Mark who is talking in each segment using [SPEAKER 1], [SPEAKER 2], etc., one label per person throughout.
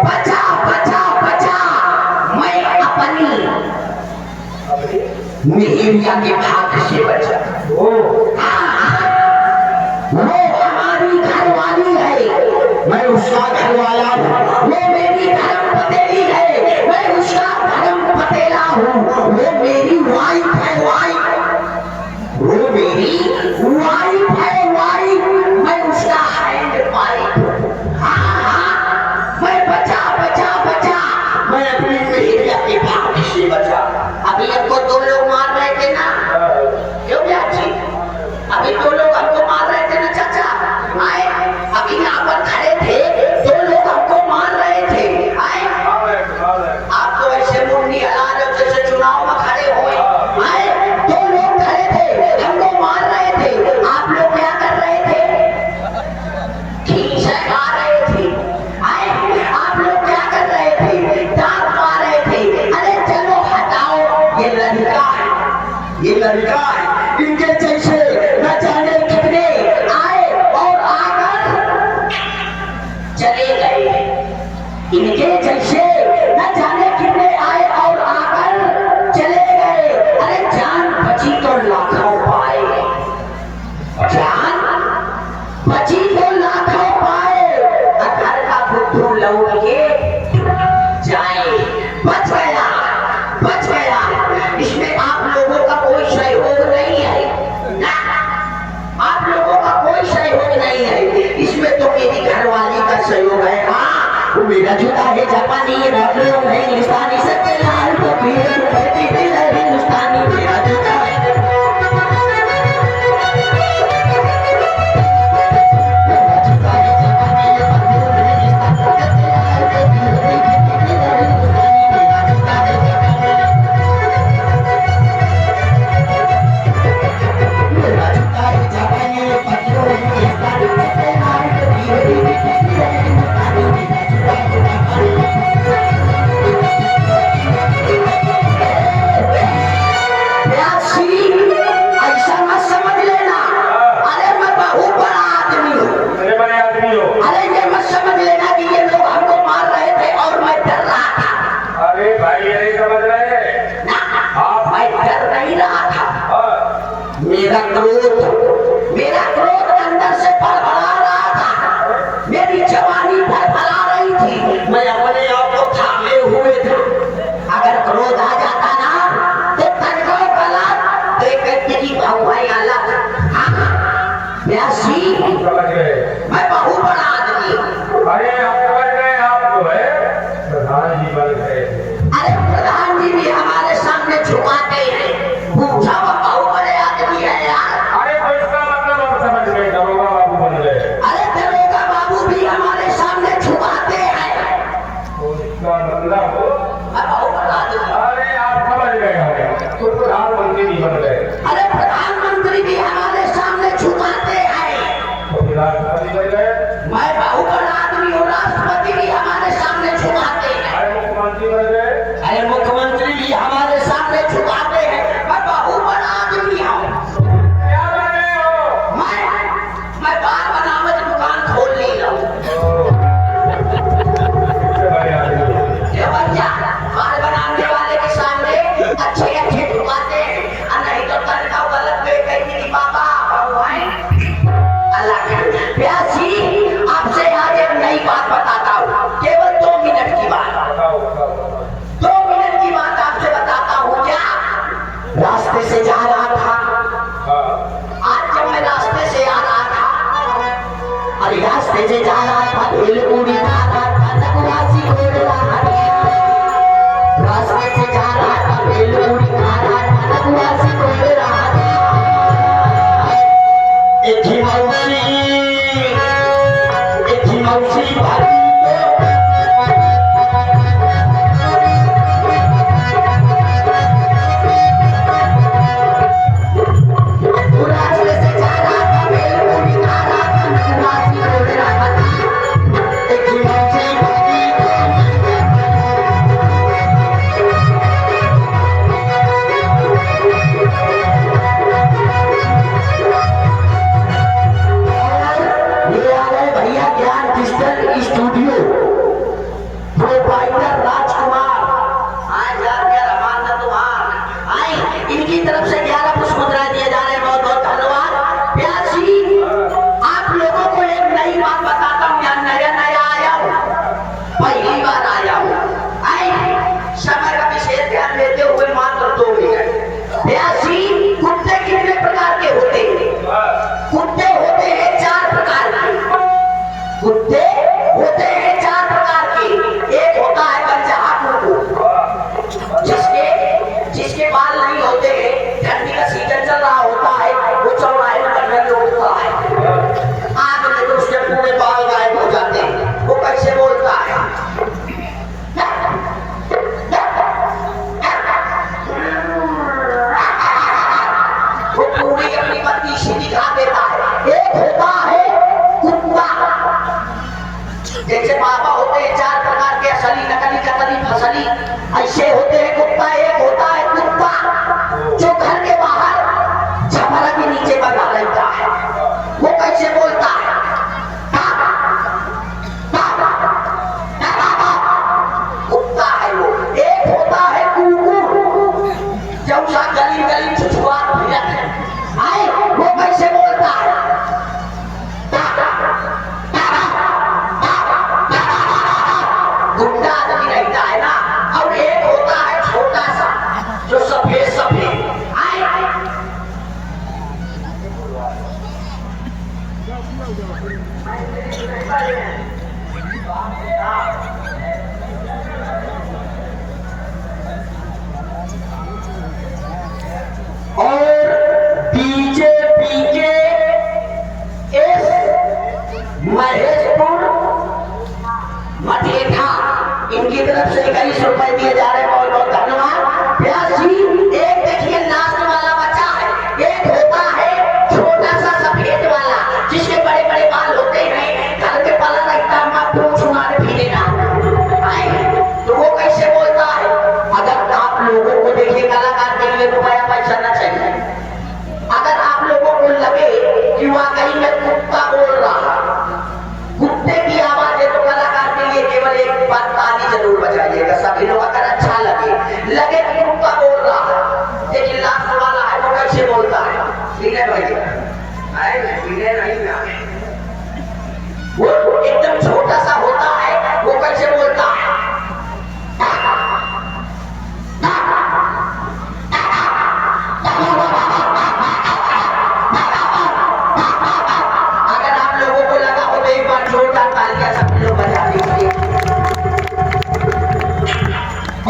[SPEAKER 1] बचा बचा बचा, मैं अपनी मेहरिया के भाग से बचा। वो हमारी घरवाली है, मैं उसका घरवाला हूँ। वो मेरी धर्म पतेली है, मैं उसका धर्म पतेला हूँ। वो मेरी वाइफ है, वो मेरी वाइफ है, मैं उसका हैंड पाइप। मैं बचा बचा बचा, मैं अपनी मेहरिया के भाग से बचा। अभी हमको दो लोग मार रहे थे ना, क्यों क्या जी? अभी दो लोग हमको मार रहे थे ना चाचा, आए अभी यहाँ पर खड़े थे, दो लोग हमको मार रहे थे। आए आप तो ऐसे मुंडी हिला रहे हो जैसे चुनाव में खड़े हुए। आए दो लोग खड़े थे, हमको मार रहे थे, आप लोग क्या कर रहे थे? खींच खा रहे थे। आए आप लोग क्या कर रहे थे? डांट पा रहे थे। अरे चलो हटाओ, ये लड़का है, ये लड़का है, इनके जैसे न जाने कितने आए और आकर चले गए। इनके जैसे न जाने कितने आए और आकर चले गए। अरे जान बची तो लाखों पाए, जान बची तो लाखों पाए, घर का बुद्धू लौट के जाए। बच गया, बच गया। इसमें आप लोगों का कोई सहयोग नहीं है ना, आप लोगों का कोई सहयोग नहीं है इसमें, तो मेरी घरवाली का सहयोग है। हाँ, वो मेरा जूता है जापानी, ये बकरियों है हिंदुस्तानी, सबके लाल टोपी है, कहती दिल है हिंदुस्तानी, मेरा जूता है। मेरा क्रोध अंदर से फड़फड़ा रहा था, मेरी जवानी फड़फड़ा रही थी, मैं अपने आप को थामे हुए था। अगर क्रोध आ जाता ना तो तनको गला तो एक व्यक्ति की बहू भाई अलग। ब्यासी मैं बहुत बड़ा आदमी हूँ।
[SPEAKER 2] अरे आप समझ गए, आप जो है प्रधान जी बन गए।
[SPEAKER 1] अरे प्रधान जी भी हमारे सामने झुकाते हैं, पूछा वो बहुत बड़े आदमी है यार।
[SPEAKER 2] अरे तो इसका मतलब आप समझ गए, दरोगा बाबू बन गए।
[SPEAKER 1] और बीजेपी के इस महेशपुर मठेठा इनकी तरफ से 21 रुपए दिए जा रहे हैं। बहुत बहुत धन्यवाद। व्यास जी, एक देखिए लास्ट वाला बच्चा है, एक होता है छोटा सा सफेद वाला जिसके बड़े बड़े बाल होते हैं, घर के पाला लगता है, माँ पूछ मारे पीने ना तो वो कैसे बोलता है? अगर आप लोगों को देखिए कलाकार के लिए रुपया पैसा ना चाहिए। अगर आप लोगों को लगे कि वाकई में कुत्ता बोल रहा, कुत्ते की आवाज है, तो कलाकार के लिए केवल एक बार ताली जरूर बजाइएगा सभी लोग। अगर अच्छा लगे कि कुत्ता बोल रहा। देखिए लास्ट वाला है, वो कैसे बोलता है? सीने भैया सीने नहीं ना, वो एकदम छोटा सा होता है, वो कैसे बोलता है? अगर आप लोगों को लगा हो तो एक बार जोरदार तालियां सब लोग बजा दीजिए।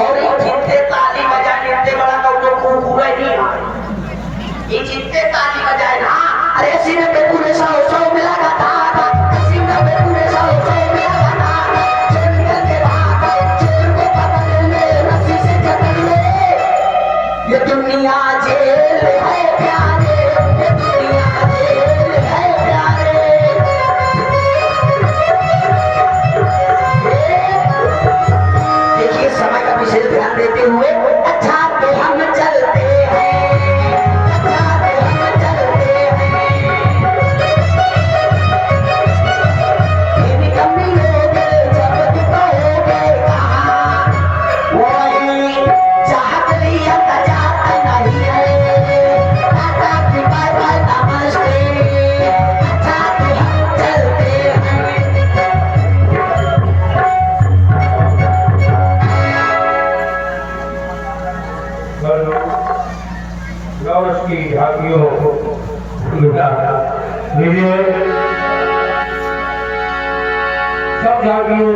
[SPEAKER 1] और ये जितने ताली बजाने इतने बड़ा का उनको खूब पूरा ही नहीं, ये जितने ताली बजाए ना, अरे सीने पे पूरे सौ मिला का था, सीने पे पूरे सौ मिला का था, चल निकल के भाग, चल को पकड़ ले, रस्सी से जकड़ ले, ये दुनिया जेल है प्यारे, ये दुनिया जेल है प्यारे। देखिए समय का विशेष ध्यान देते हुए, अच्छा तो हम चलते हैं, अच्छा तो हम चलते हैं, ये निकम्मी लोग जब दिखाओगे कहाँ, वही चाहत लिया जात नहीं है, टाटा की बाय बाय नमस्ते, अच्छा तो हम चलते हैं।
[SPEAKER 2] गौरव की झांकियों लुटा लीजिए सब झांकियों